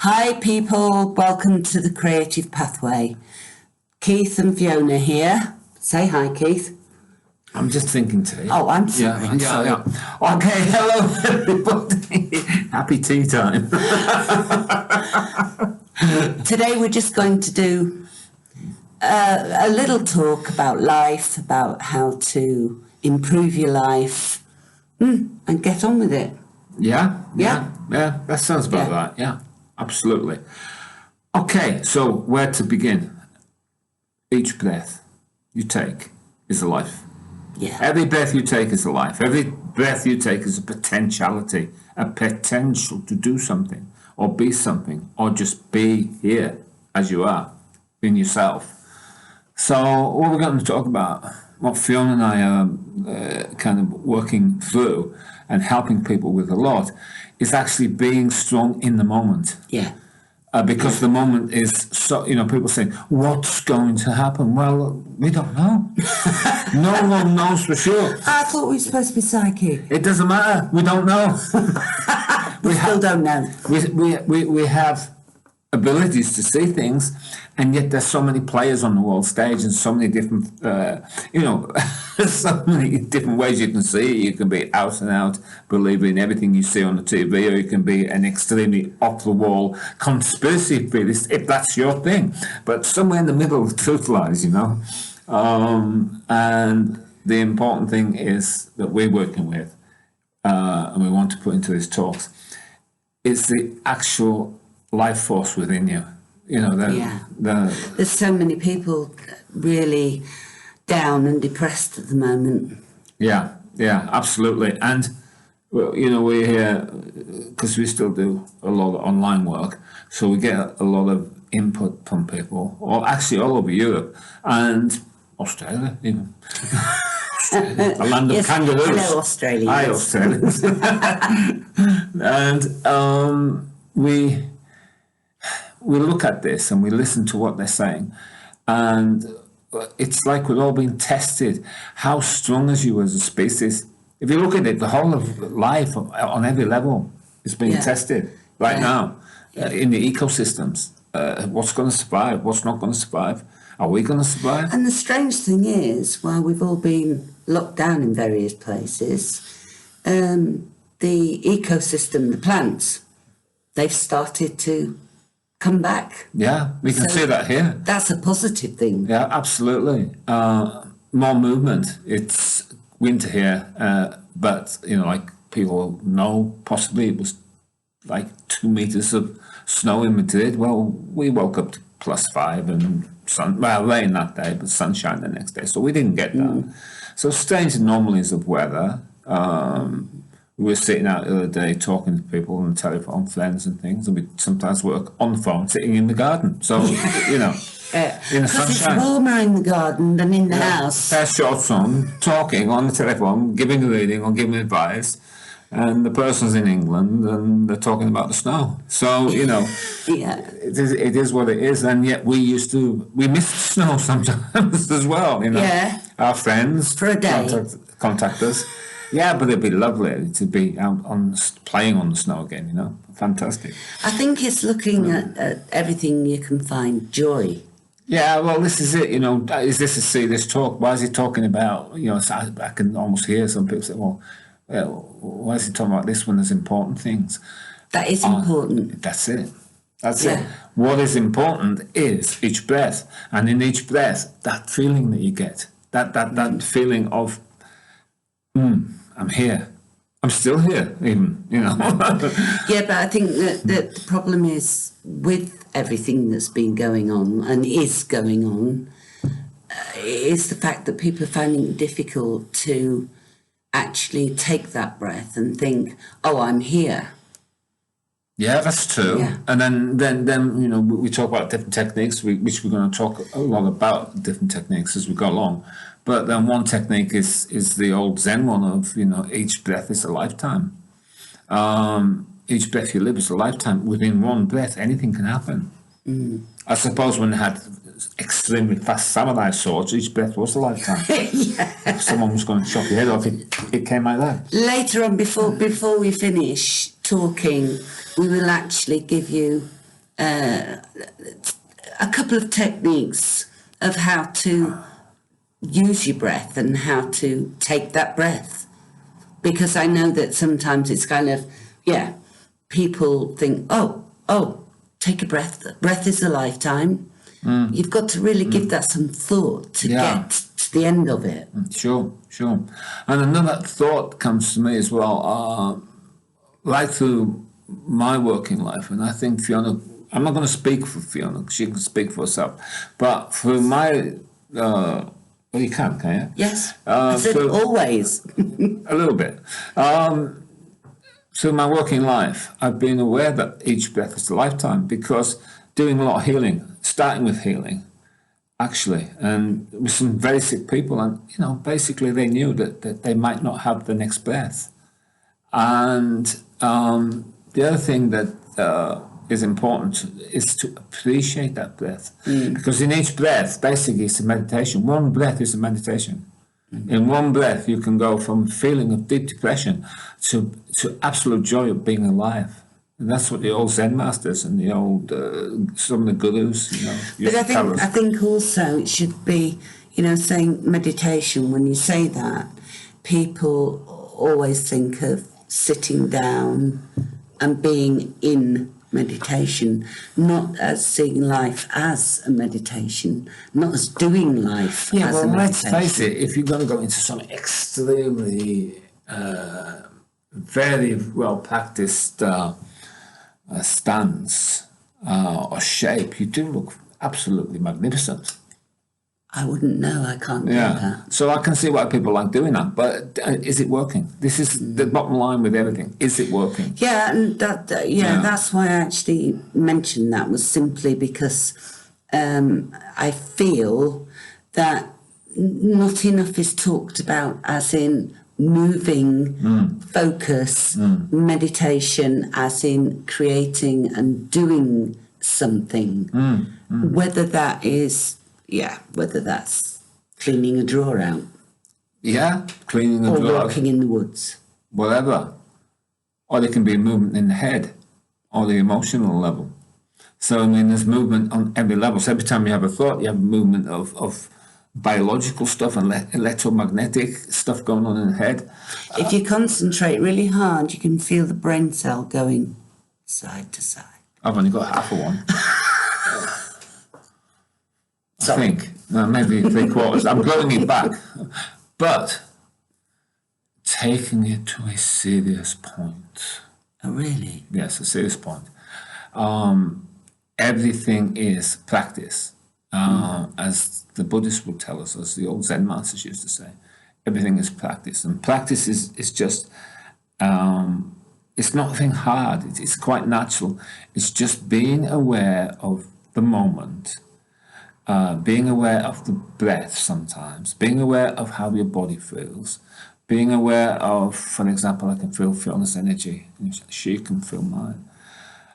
Hi people, welcome to the Creative Pathway. Keith and Fiona here. Say hi, Keith. I'm just thinking tea. Oh, I'm sorry. Yeah. Okay, hello everybody. Happy tea time. Today we're just going to do a little talk about life, about how to improve your life and get on with it. Yeah, that sounds about right. Yeah, absolutely. Okay, so where to begin? Each breath you take is a life. Yeah. Every breath you take is a life. Every breath you take is a potentiality, a potential to do something or be something or just be here as you are in yourself. So what we're going to talk about, what Fiona and I are kind of working through and helping people with a lot, is actually being strong in the moment. Yeah. Because the moment is so, people say, what's going to happen? Well, we don't know. No one knows for sure. I thought we were supposed to be psychic. It doesn't matter. We don't know. we still don't know. We have abilities to see things, and yet there's so many players on the world stage and so many different, so many different ways you can see it. You can be out and out believer in everything you see on the TV, or you can be an extremely off-the-wall conspiracy theorist, if that's your thing. But somewhere in the middle, the truth lies, And the important thing is that we're working with, and we want to put into these talks, is the actual life force within you. There's so many people really down and depressed at the moment. Yeah, absolutely. And we're here because we still do a lot of online work, so we get a lot of input from people, or actually all over Europe and Australia even. The land of kangaroos. Hello, Australia. Hi, Australians. And we look at this and we listen to what they're saying, and it's like we're all being tested. How strong is you as a species? If you look at it, the whole of life on every level is being tested right now in the ecosystems. What's going to survive? What's not going to survive? Are we going to survive? And the strange thing is, while we've all been locked down in various places, the ecosystem, the plants, they've started to come back. Yeah, we can see that here. That's a positive thing. Yeah, absolutely. More movement. It's winter here, but like people know, possibly it was like 2 meters of snow in Madrid. Well, we woke up to +5 and rain that day, but sunshine the next day. So we didn't get that. So strange anomalies of weather. We were sitting out the other day talking to people on the telephone, friends and things, and we sometimes work on the phone sitting in the garden. So, in the sunshine. It's warmer in the garden than in the house. Pair of shorts on, talking on the telephone, giving a reading or giving advice, and the person's in England and they're talking about the snow. So, it is what it is, and yet we miss the snow sometimes as well, Yeah. Our friends for a day contact us. Yeah, but it'd be lovely to be out playing on the snow again, Fantastic. I think it's looking at everything you can find joy. Yeah, well, this is it, is this a serious talk? Why is he talking about, I can almost hear some people say, well, why is he talking about this when there's important things? That is important. That's it. That's it. What is important is each breath. And in each breath, that feeling that you get, that feeling of, I'm here. I'm still here, even, Yeah, but I think that the problem is with everything that's been going on and is going on, is the fact that people are finding it difficult to actually take that breath and think, oh, I'm here. Yeah, that's true. Yeah. And then we talk about different techniques, which we're going to talk a lot about different techniques as we go along. But then one technique is the old Zen one of, each breath is a lifetime. Each breath you live is a lifetime. Within one breath, anything can happen. I suppose when they had extremely fast samurai swords, each breath was a lifetime. If someone was going to chop your head off, it came like that. Later on, before we finish talking, we will actually give you a couple of techniques of how to use your breath and how to take that breath. Because I know that sometimes it's kind of, people think, take a breath. Breath is a lifetime. You've got to really give that some thought to get to the end of it. Sure. And another thought comes to me as well, right through my working life, and I think Fiona, I'm not going to speak for Fiona, she can speak for herself, but through my, well, you can you? Yes, I said always. A little bit. Through my working life, I've been aware that each breath is a lifetime, because doing a lot of healing, starting with healing, actually, and with some very sick people, and basically they knew that they might not have the next breath. And the other thing that is important is to appreciate that breath, because in each breath, basically, it's a meditation. One breath is a meditation. In one breath, you can go from feeling of deep depression to absolute joy of being alive. And that's what the old Zen masters and the old some of the gurus, used But to tell us. I think also it should be, saying meditation. When you say that, people always think of sitting down and being in meditation, not as seeing life as a meditation, not as doing life as a meditation. Let's face it, if you're going to go into some extremely, very well practiced stance or shape, you do look absolutely magnificent. I wouldn't know. I can't do that. So I can see why people like doing that, but is it working? This is the bottom line with everything. Is it working? Yeah, and that's why I actually mentioned that, was simply because I feel that not enough is talked about as in moving, focus, meditation, as in creating and doing something, whether that is... whether that's cleaning a drawer out. Yeah, cleaning a drawer out. Or walking in the woods. Whatever. Or there can be a movement in the head or the emotional level. So, there's movement on every level. So every time you have a thought, you have a movement of biological stuff and electromagnetic stuff going on in the head. If you concentrate really hard, you can feel the brain cell going side to side. I've only got half of one. I think, maybe 3/4. I'm growing it back. But taking it to a serious point. Oh, really? Yes, a serious point. Everything is practice. As the Buddhists would tell us, as the old Zen masters used to say, everything is practice. And practice is just, it's nothing hard. It's quite natural. It's just being aware of the moment. Being aware of the breath sometimes, being aware of how your body feels, being aware of, for example, I can feel Fiona's energy, and she can feel mine,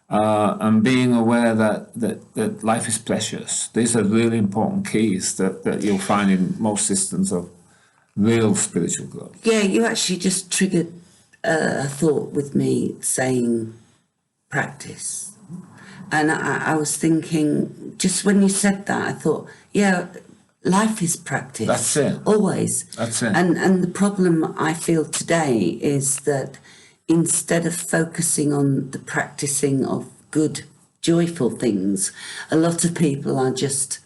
and being aware that life is precious. These are really important keys that you'll find in most systems of real spiritual growth. Yeah, you actually just triggered a thought with me saying practice. And I was thinking, just when you said that, I thought, life is practice. That's it. Always. That's it. And the problem I feel today is that instead of focusing on the practicing of good, joyful things, a lot of people are just,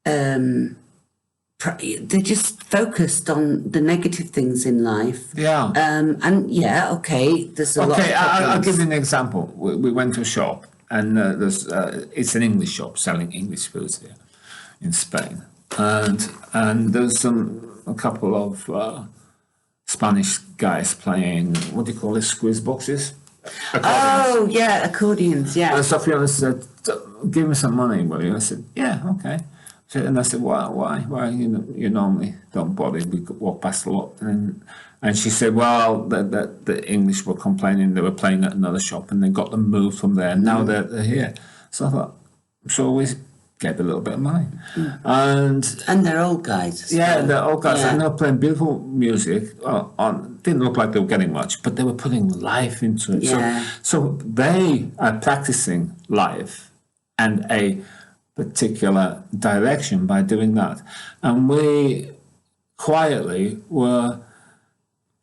they're just focused on the negative things in life. Yeah. There's a lot of I'll give you an example. We went to a shop. And it's an English shop selling English foods here in Spain, and there's a couple of Spanish guys playing, what do you call it, squeeze boxes? Accordions, yeah. And Sophia said, "Give me some money, will you?" I said, "Yeah, okay." And I said, "Why? You normally don't bother. We walk past a lot." And she said, well, that the English were complaining they were playing at another shop and they got them moved from there and now they're here. So I thought, so gave a little bit of money. And they're old guys. yeah, the old guys, Yeah. and they were playing beautiful music. Didn't look like they were getting much, but they were putting life into it. Yeah. So they are practicing life and a particular direction by doing that. And we quietly were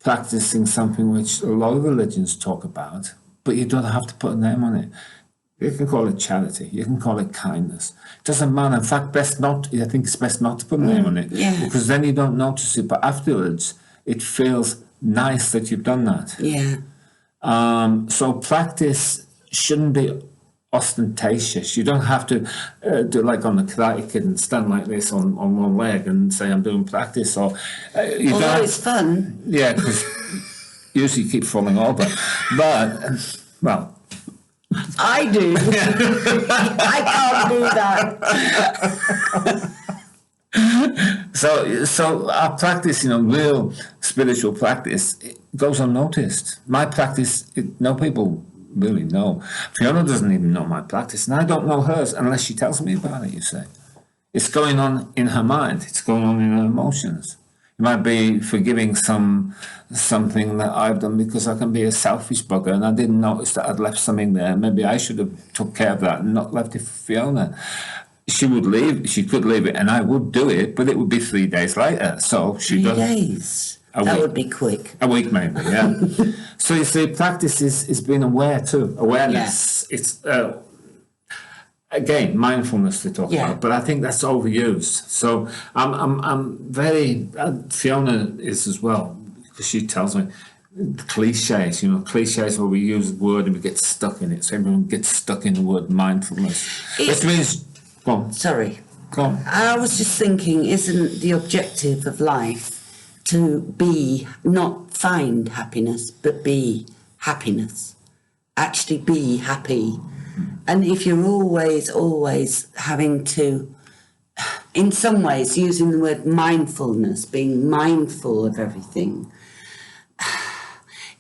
practicing something which a lot of religions talk about, but you don't have to put a name on it. You can call it charity. You can call it kindness. It doesn't matter. In fact, I think it's best not to put a name on it, yeah. because then you don't notice it. But afterwards, it feels nice that you've done that. Yeah. So practice shouldn't be ostentatious. You don't have to do like on the Karate Kid and stand like this on one leg and say I'm doing practice. Or you Although don't. it's fun. Yeah, because usually you keep falling over. But well. I do. I can't do that. So our practice, real spiritual practice, it goes unnoticed. My practice, no people really know. Fiona doesn't even know my practice, and I don't know hers unless she tells me about it, you say. It's going on in her mind. It's going on in her emotions. It might be forgiving something that I've done because I can be a selfish bugger and I didn't notice that I'd left something there. Maybe I should have took care of that and not left it for Fiona. She could leave it and I would do it, but it would be 3 days later. So she 3 does. days. That would be quick. A week maybe, yeah. So you see, practice is being aware too. Awareness. Yeah. It's again, mindfulness to talk about, but I think that's overused. So I'm very, Fiona is as well, because she tells me cliches, cliches where we use a word and we get stuck in it. So everyone gets stuck in the word mindfulness. Which means, go on. Sorry. Go on. I was just thinking, isn't the objective of life to be, not find happiness, but be happiness? Actually be happy. And if you're always having to, in some ways, using the word mindfulness, being mindful of everything,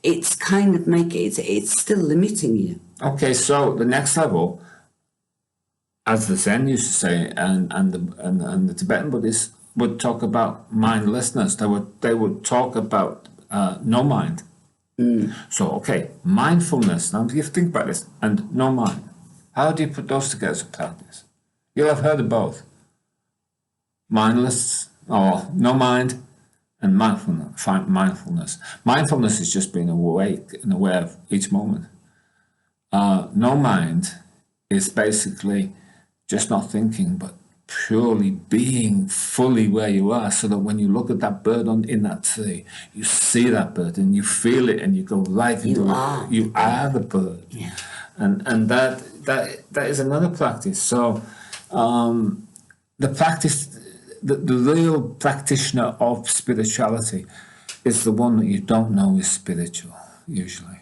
it's kind of it's still limiting you. Okay, so the next level, as the Zen used to say, and the Tibetan Buddhists would talk about mindlessness. They would talk about no mind. So, okay, mindfulness. Now, you think about this, and no mind. How do you put those together as a practice? You'll have heard of both. Mindless, or no mind, and mindfulness. Mindfulness is just being awake and aware of each moment. No mind is basically just not thinking, but purely being fully where you are, so that when you look at that bird in that tree, you see that bird and you feel it and you go right into it. You are the bird. Yeah. And that is another practice. So the practice, the real practitioner of spirituality is the one that you don't know is spiritual, usually.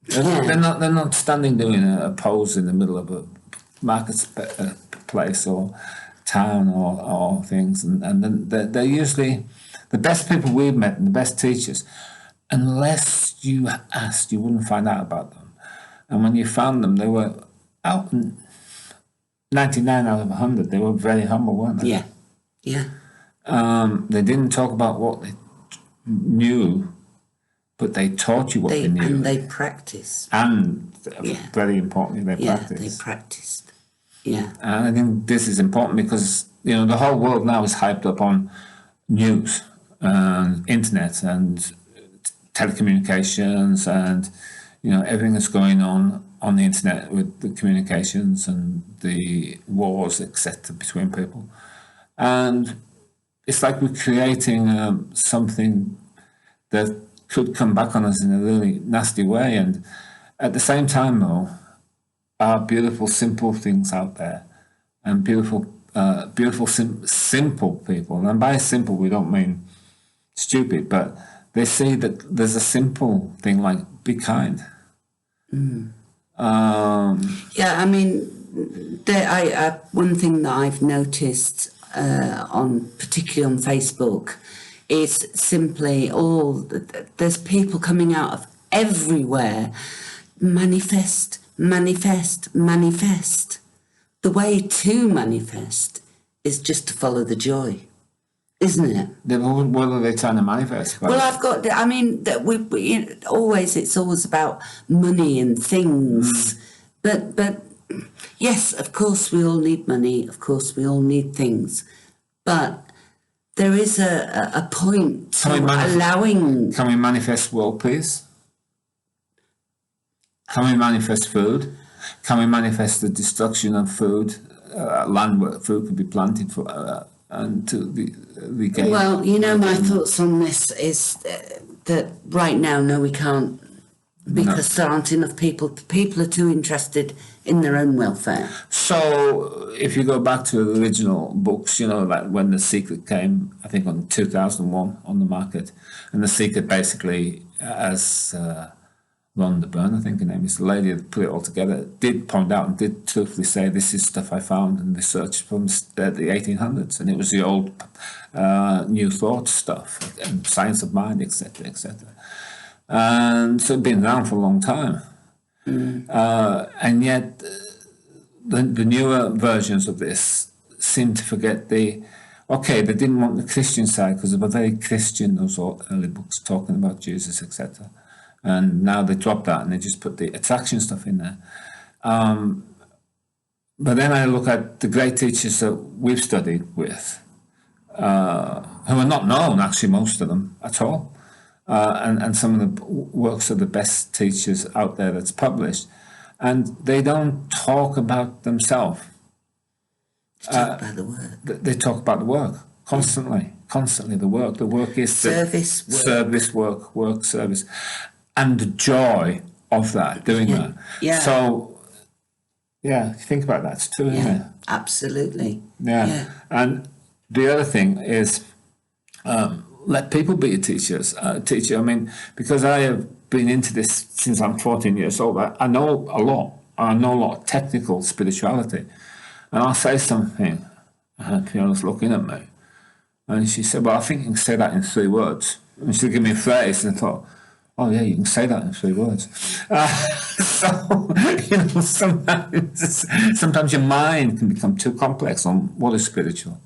They're not standing doing a pose in the middle of a marketplace or town or things, and then they're usually the best people we've met and the best teachers. Unless you asked, you wouldn't find out about them. And when you found them, they were out 99 out of 100. They were very humble, weren't they? Yeah, yeah. They didn't talk about what they knew, but they taught you what they knew. And they practiced. And very importantly, they practiced. Yeah, they practiced. Yeah. And I think this is important because, the whole world now is hyped up on news and internet and telecommunications and, everything that's going on the internet with the communications and the wars, etc., between people. And it's like we're creating something that could come back on us in a really nasty way. And at the same time, though, are beautiful, simple things out there, and beautiful, simple people. And by simple, we don't mean stupid, but they see that there's a simple thing like be kind. Yeah, I mean, one thing that I've noticed particularly on Facebook, is simply there's people coming out of everywhere. Manifest. the way to manifest is just to follow the joy, isn't it? Then what are they trying to manifest? Well, I mean, that it's always about money and things. But yes, of course we all need money. Of course we all need things. But there is a point to allowing... Can we manifest world peace? Can we manifest food? Can we manifest the destruction of food, land where food could be planted for... and to the game? Well, you know, my thoughts on this is that right now, no, we can't, because there aren't enough people. People are too interested in their own welfare. So, if you go back to the original books, you know, like when The Secret came, I think on 2001 on the market, and The Secret basically, as Rhonda Byrne, I think her name is, the lady that put it all together, did point out and did truthfully say, this is stuff I found in research from the 1800s, and it was the old New Thought stuff, and Science of Mind, etc., etc. And so it'd been around for a long time. And yet, the newer versions of this seem to forget they didn't want the Christian side, because they were very Christian, those early books talking about Jesus, etc. And now they dropped that and they just put the attraction stuff in there. But then I look at the great teachers that we've studied with, who are not known, actually, most of them at all. And some of the works of the best teachers out there that's published. And they don't talk about themselves. They talk about the work. They talk about the work constantly, the work. The work is service work, service. And the joy of that, doing that. Yeah. So, think about that too, isn't it? Absolutely. Yeah. And the other thing is, let people be your teachers. Teacher, I mean, because I have been into this since I'm 14 years old, I know a lot. I know a lot of technical spirituality. And I'll say something, and Fiona's looking at me. And she said, well, I think you can say that in 3 words. And she'll give me a phrase, and I thought, oh yeah, you can say that in 3 words. So, you know, sometimes your mind can become too complex on what is spiritual.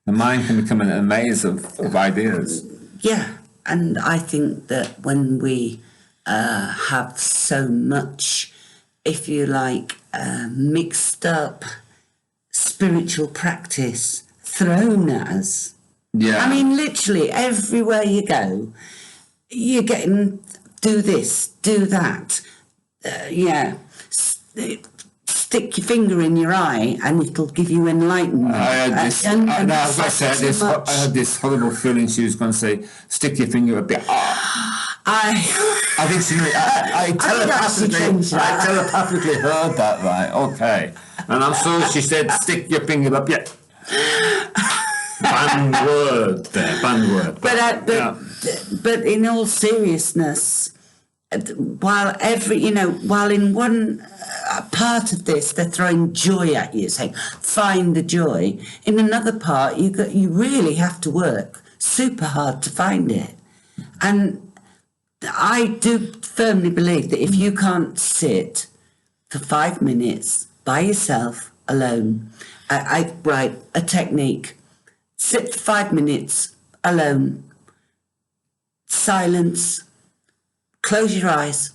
The mind can become a maze of ideas. Yeah, and I think that when we have so much, if you like, mixed up spiritual practice thrown at us. Yeah. I mean, literally, everywhere you go, you're getting, do this, do that. Stick your finger in your eye and it'll give you enlightenment. I had this horrible feeling she was going to say, stick your finger up there. I think she, I telepathically heard that, right? Okay. And I'm sorry she said, stick your finger up, yeah. Banned word there, banned word. But in all seriousness, while in one part of this they're throwing joy at you, saying find the joy, in another part you really have to work super hard to find it. And I do firmly believe that if you can't sit for 5 minutes by yourself alone, I write a technique: sit for 5 minutes alone, silence, close your eyes.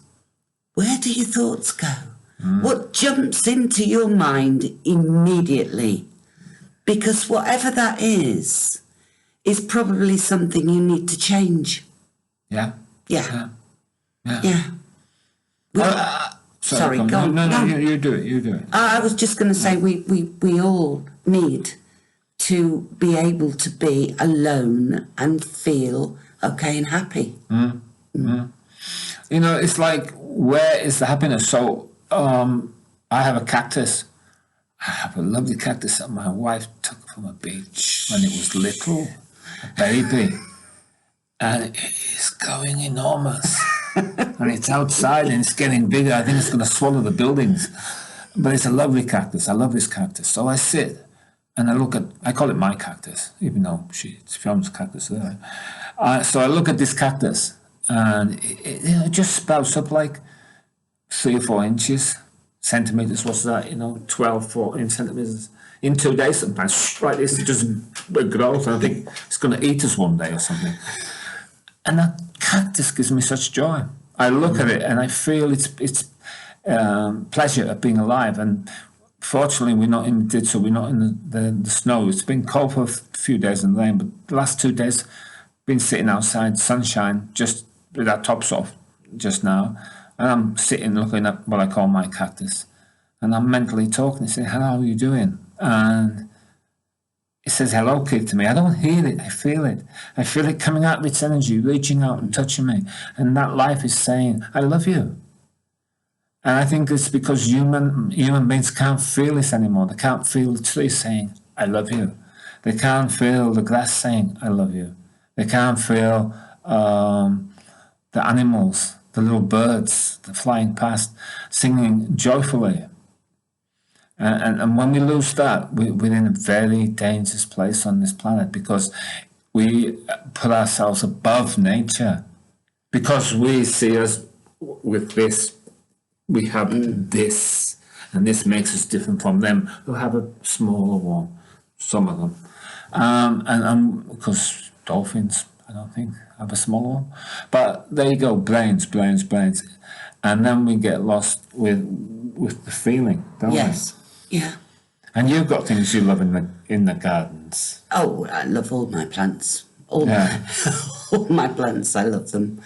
Where do your thoughts go? What jumps into your mind immediately? Because whatever that is probably something you need to change. Yeah. Sorry, go on. No, you do it. I was just going to say we all need to be able to be alone and feel okay and happy. You know, it's like, where is the happiness? So I have a cactus. I have a lovely cactus that my wife took from a beach when it was little, a baby. And it is going enormous. And it's outside and it's getting bigger. I think it's going to swallow the buildings. But it's a lovely cactus. I love this cactus. So I sit and I call it my cactus, even though it's Fiona's cactus there. So I look at this cactus and it just sprouts up like 3 or 4 inches. centimeters. What's that? 12, 14 centimeters in 2 days. Sometimes, right? This doesn't grow. And I think it's going to eat us one day or something. And that cactus gives me such joy. I look at it and I feel its pleasure of being alive. And fortunately, we're not in the we're not in the snow. It's been cold for a few days in the rain, but the last 2 days, been sitting outside, sunshine, just with our tops off just now. And I'm sitting looking at what I call my cactus. And I'm mentally talking. I say, "Hello, how are you doing?" And it says hello, Keith, to me. I don't hear it. I feel it. I feel it coming out of its energy, reaching out and touching me. And that life is saying, "I love you." And I think it's because human beings can't feel this anymore. They can't feel the tree saying, "I love you." They can't feel the grass saying, "I love you." They can't feel the animals, the little birds, the flying past, singing joyfully. And when we lose that, we're in a very dangerous place on this planet, because we put ourselves above nature. Because we see us with this, we have this, and this makes us different from them who have a smaller one, some of them. And because dolphins, I don't think, have a smaller one. But there you go, brains. And then we get lost with the feeling, don't we? Yes. Yeah. And you've got things you love in the gardens. Oh, I love all my plants. All my plants, I love them.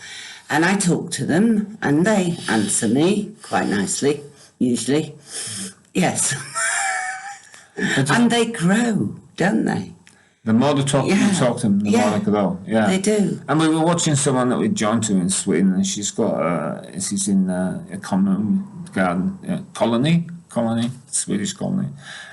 And I talk to them, and they answer me quite nicely, usually. Yes. And they grow, don't they? The more you talk to them, the more they grow. Yeah, they do. And we were watching someone that we joined to in Sweden, and she's in a common garden colony, Swedish colony,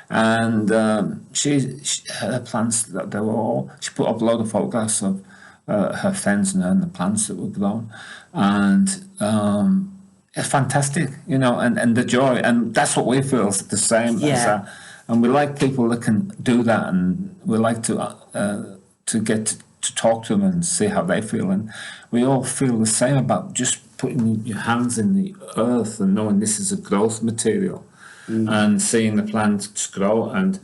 and her plants that they were all. She put up a load of photographs of her friends and the plants that were grown, and it's fantastic, and the joy, and that's what we feel is the same as that. And we like people that can do that, and we like to get to talk to them and see how they feel. And we all feel the same about just putting your hands in the earth and knowing this is a growth material, and seeing the plants grow, and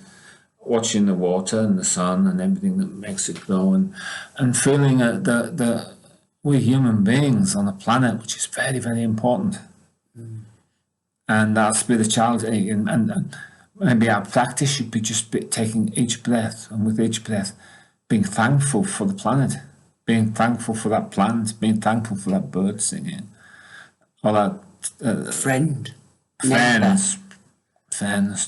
watching the water and the sun and everything that makes it grow, and feeling that we're human beings on a planet, which is very, very important. And our spirituality and maybe our practice should be just taking each breath, and with each breath being thankful for the planet, being thankful for that plant, being thankful for that bird singing, or that friends,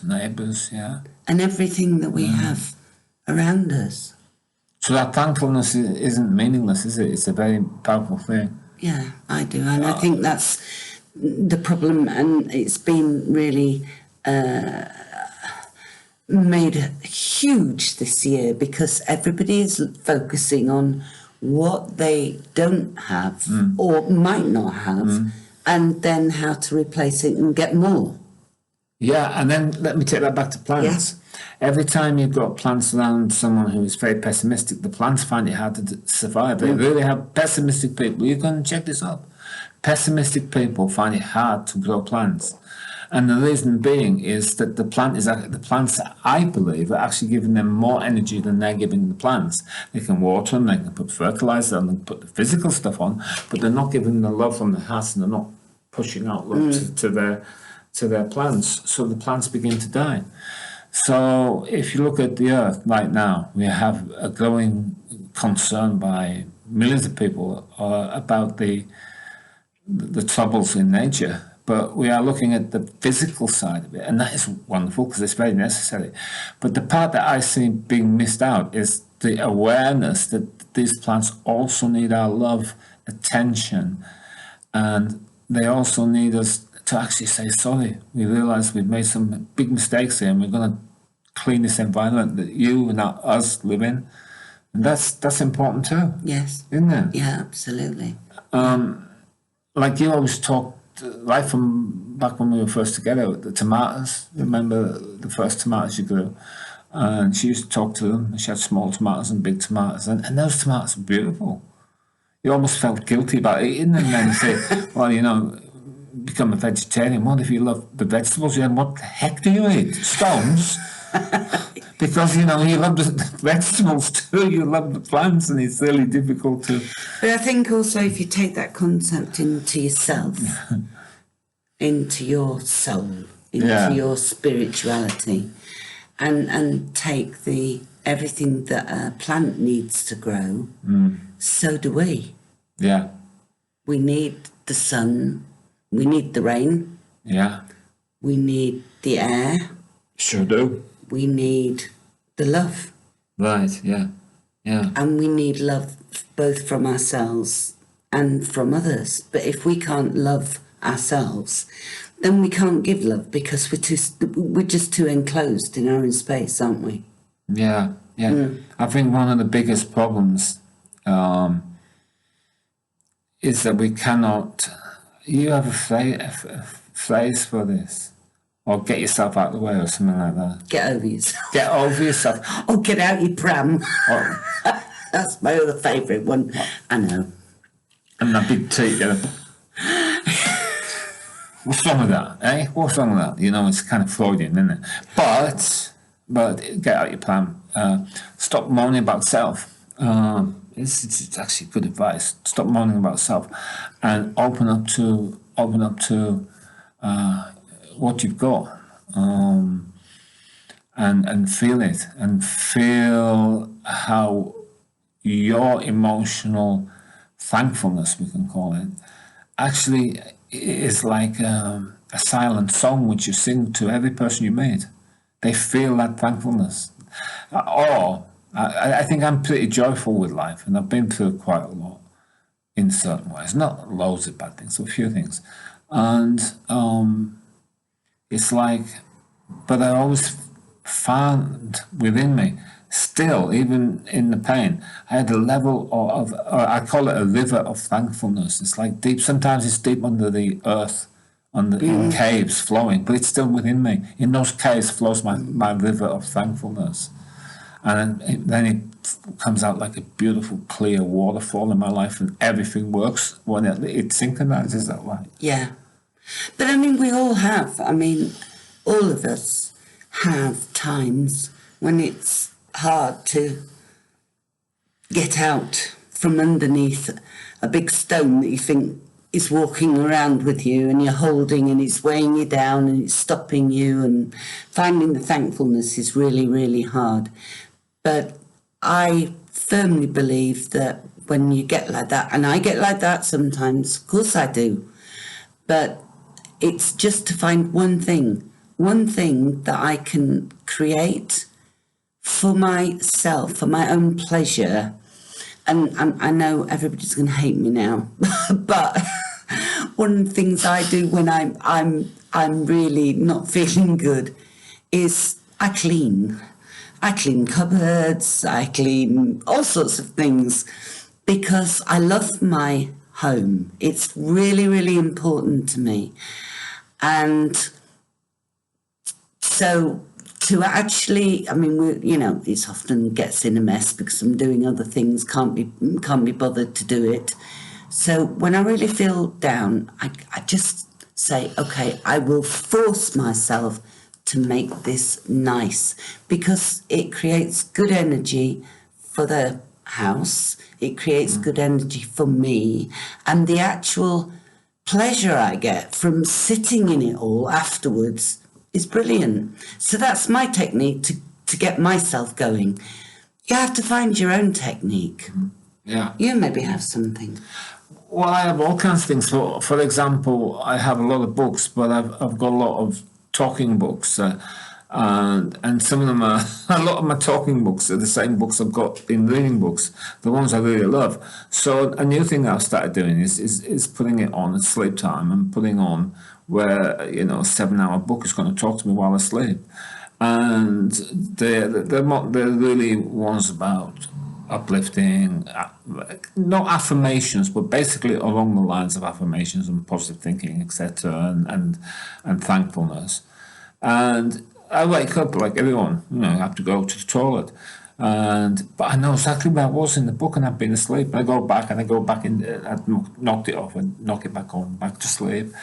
neighbours, yeah. And everything that we have around us. So that thankfulness isn't meaningless, is it? It's a very powerful thing. Yeah, I do. And I think that's the problem, and it's been really made huge this year, because everybody is focusing on what they don't have or might not have, and then how to replace it and get more. Yeah, and then let me take that back to plants. Yeah. Every time you've got plants around someone who is very pessimistic, the plants find it hard to survive. They really have pessimistic people. You can check this out. Pessimistic people find it hard to grow plants. And the reason being is that the plants, I believe, are actually giving them more energy than they're giving the plants. They can water them, they can put fertilizer on, they can put the physical stuff on, but they're not giving the love from the heart, and they're not pushing out love to their plants. So the plants begin to die. So if you look at the earth right now, we have a growing concern by millions of people about the troubles in nature. But we are looking at the physical side of it, and that is wonderful because it's very necessary. But the part that I see being missed out is the awareness that these plants also need our love, attention, and they also need us to actually say sorry. We realise we've made some big mistakes here, and we're going to clean this environment that you and us live in, and that's important too. Yes, isn't it? Yeah, absolutely. Like you always talk. Right from back when we were first together, the tomatoes, remember the first tomatoes you grew? And she used to talk to them. She had small tomatoes and big tomatoes, and those tomatoes were beautiful. You almost felt guilty about eating them, and then you say, well, become a vegetarian. What if you love the vegetables? Then what the heck do you eat? Stones? Because, you love the vegetables too, you love the plants, and it's really difficult to... But I think also if you take that concept into yourself, into your soul, into your spirituality, and take everything that a plant needs to grow, so do we. Yeah. We need the sun, we need the rain. Yeah. We need the air. Sure do. We need the love. Right, yeah. Yeah. And we need love both from ourselves and from others. But if we can't love ourselves, then we can't give love, because we're just too enclosed in our own space, aren't we? Yeah, yeah. I think one of the biggest problems is that we cannot... You have a phrase for this. Or get yourself out of the way, or something like that. Get over yourself. Get over yourself. Or get out your pram. Or, That's my other favourite one. I know. And that big tea. What's wrong with that, eh? What's wrong with that? It's kind of Freudian, isn't it? But get out your pram. Stop moaning about self. It's actually good advice. Stop moaning about self, and open up to what you've got, and feel it, and feel how your emotional thankfulness, we can call it, actually is like a silent song which you sing to every person you meet. They feel that thankfulness. Or I think I'm pretty joyful with life, and I've been through quite a lot in certain ways. Not loads of bad things, but a few things. And it's like, but I always found within me, still, even in the pain, I had a level of I call it a river of thankfulness. It's like deep, sometimes it's deep under the earth, in caves flowing, but it's still within me. In those caves flows my river of thankfulness. And then it comes out like a beautiful, clear waterfall in my life, and everything works when it synchronizes that way. Yeah. But I mean, we all have. I mean, all of us have times when it's hard to get out from underneath a big stone that you think is walking around with you, and you're holding, and it's weighing you down, and it's stopping you, and finding the thankfulness is really, really hard. But I firmly believe that when you get like that, and I get like that sometimes, of course I do, but it's just to find one thing that I can create for myself, for my own pleasure. And I know everybody's going to hate me now, but one of the things I do when I'm really not feeling good is I clean. I clean cupboards, I clean all sorts of things, because I love my home. It's really, really important to me. And so to actually, I mean, it often gets in a mess because I'm doing other things, can't be bothered to do it. So when I really feel down, I just say, okay, I will force myself to make this nice, because it creates good energy for the house, it creates good energy for me, and the actual pleasure I get from sitting in it all afterwards is brilliant. So that's my technique to get myself going. You have to find your own technique. Yeah. You maybe have something. Well, I have all kinds of things. For example, I have a lot of books, but I've got a lot of talking books, and some of them are, a lot of my talking books are the same books I've got in reading books, the ones I really love. So a new thing I've started doing is putting it on at sleep time, and putting on where, a 7-hour book is going to talk to me while I sleep. And they're really ones about uplifting, not affirmations, but basically along the lines of affirmations and positive thinking, etc., and thankfulness. And I wake up like everyone, I have to go to the toilet, but I know exactly where I was in the book, and I've been asleep. I go back in, I've knocked it off and knock it back on, back to sleep.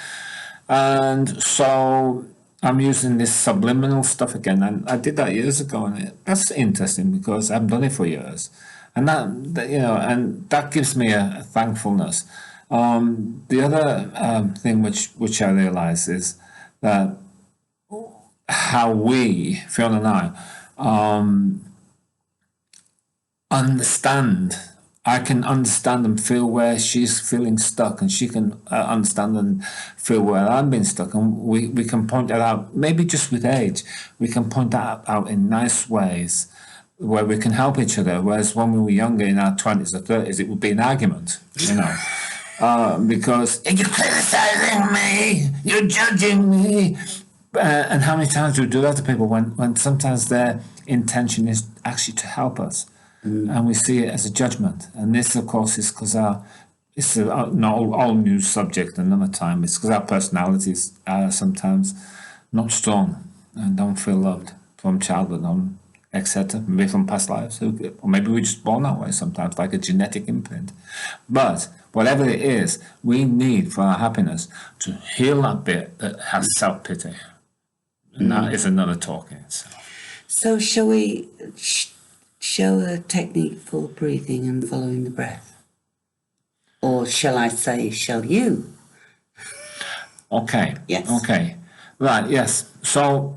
And so I'm using this subliminal stuff again, and I did that years ago, and that's interesting because I haven't done it for years, and and that gives me a thankfulness. The other thing which I realise is that how we, Fiona and I, understand. I can understand and feel where she's feeling stuck, and she can understand and feel where I've been stuck. And we can point that out, maybe just with age, we can point that out in nice ways where we can help each other. Whereas when we were younger, in our 20s or 30s, it would be an argument, because you're criticizing me, you're judging me. And how many times do we do that to people when sometimes their intention is actually to help us? And we see it as a judgment. And this, of course, is because it's an all new subject another time. It's because our personalities are sometimes not strong and don't feel loved from childhood on, etc. Maybe from past lives, or maybe we're just born that way sometimes, like a genetic imprint. But whatever it is, we need for our happiness to heal that bit that has self-pity. And that is another talk in itself. So shall we show a technique for breathing and following the breath? Or shall I say, shall you? Okay. Yes. Okay. Right, yes. So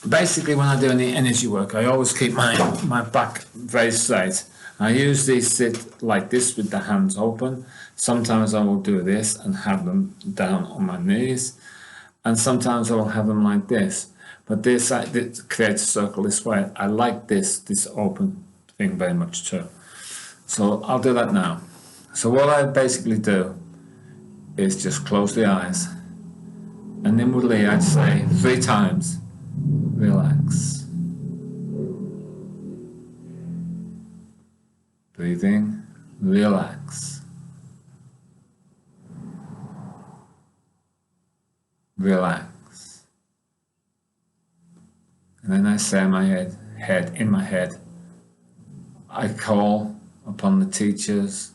basically when I do any energy work, I always keep my back very straight. I usually sit like this with the hands open. Sometimes I will do this and have them down on my knees. And sometimes I will have them like this. But this creates a circle this way. I like this open thing very much too. So I'll do that now. So what I basically do is just close the eyes. And inwardly I'd say 3 times, relax. Breathing, relax. Relax. And then I say in my head, I call upon the teachers,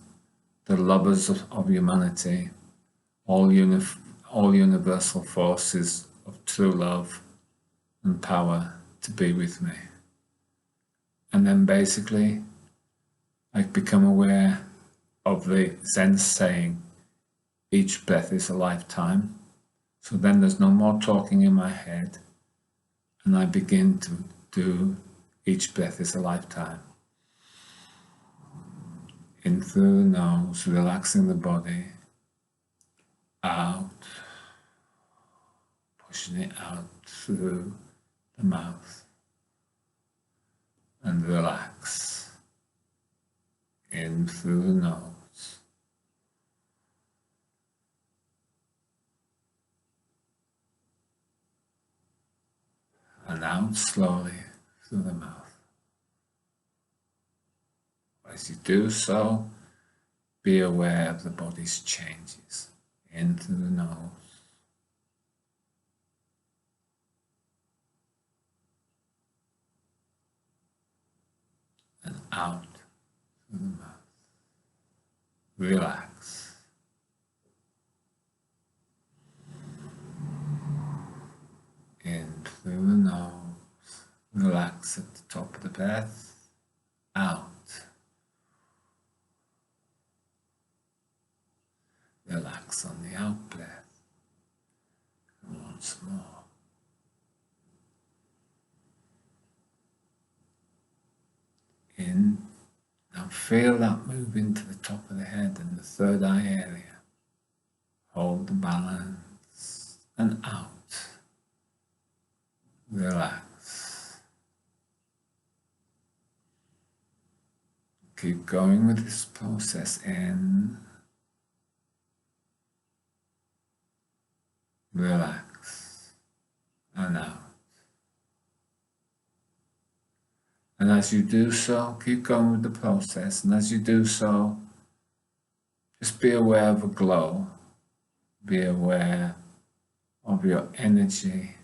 the lovers of humanity, all universal forces of true love and power to be with me. And then basically, I become aware of the Zen saying, each breath is a lifetime. So then there's no more talking in my head. And I begin to do each breath is a lifetime. In through the nose, relaxing the body. Out. Pushing it out through the mouth. And relax. In through the nose. And out slowly through the mouth. As you do so, be aware of the body's changes. In through the nose. And out through the mouth. Relax. In through the nose, relax at the top of the breath, out. Relax on the out breath, and once more. In, now feel that move into the top of the head and the third eye area. Hold the balance, and out. Relax. Keep going with this process. In. Relax. And out. And as you do so, keep going with the process. And as you do so, just be aware of a glow. Be aware of your energy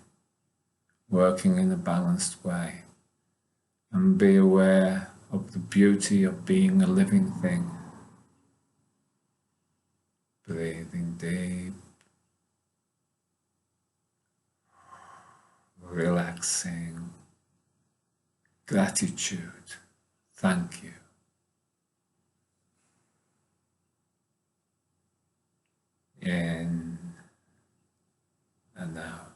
working in a balanced way, and be aware of the beauty of being a living thing. Breathing deep relaxing, gratitude, thank you. In and out.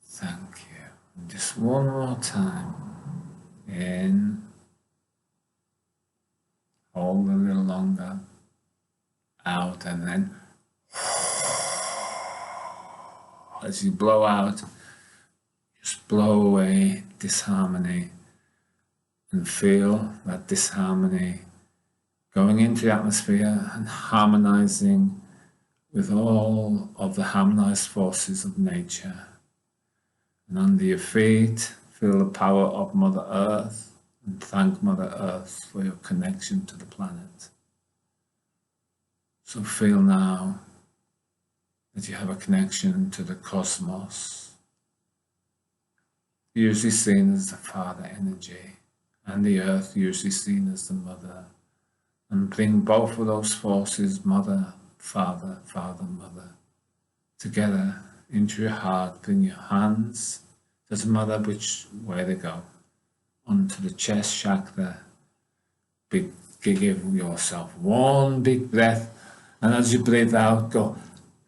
Thank you. And just one more time. In. Hold a little longer. Out, and then as you blow out, just blow away disharmony and feel that disharmony going into the atmosphere and harmonizing with all of the harmonized forces of nature. And under your feet, feel the power of Mother Earth and thank Mother Earth for your connection to the planet. So feel now that you have a connection to the cosmos, usually seen as the Father energy, and the Earth usually seen as the Mother. And bring both of those forces, Mother, Father, Father, Mother, together into your heart. Bring your hands, doesn't matter which way they go, onto the chest chakra. Give yourself one big breath, and as you breathe out, go,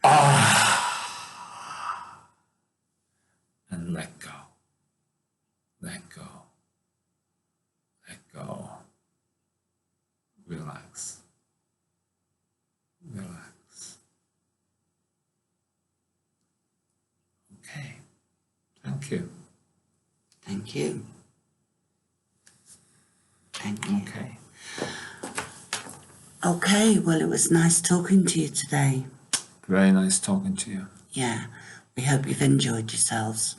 ah, and let go, let go, let go. Relax, relax. Okay, thank you. Thank you. Thank you. Okay. Okay, well, it was nice talking to you today. Very nice talking to you. Yeah, we hope you've enjoyed yourselves.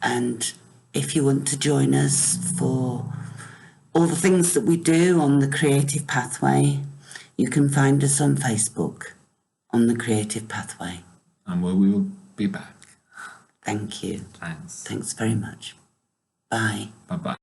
And if you want to join us for all the things that we do on the Creative Pathway, you can find us on Facebook on the Creative Pathway. And we will be back. Thank you. Thanks. Thanks very much. Bye. Bye-bye.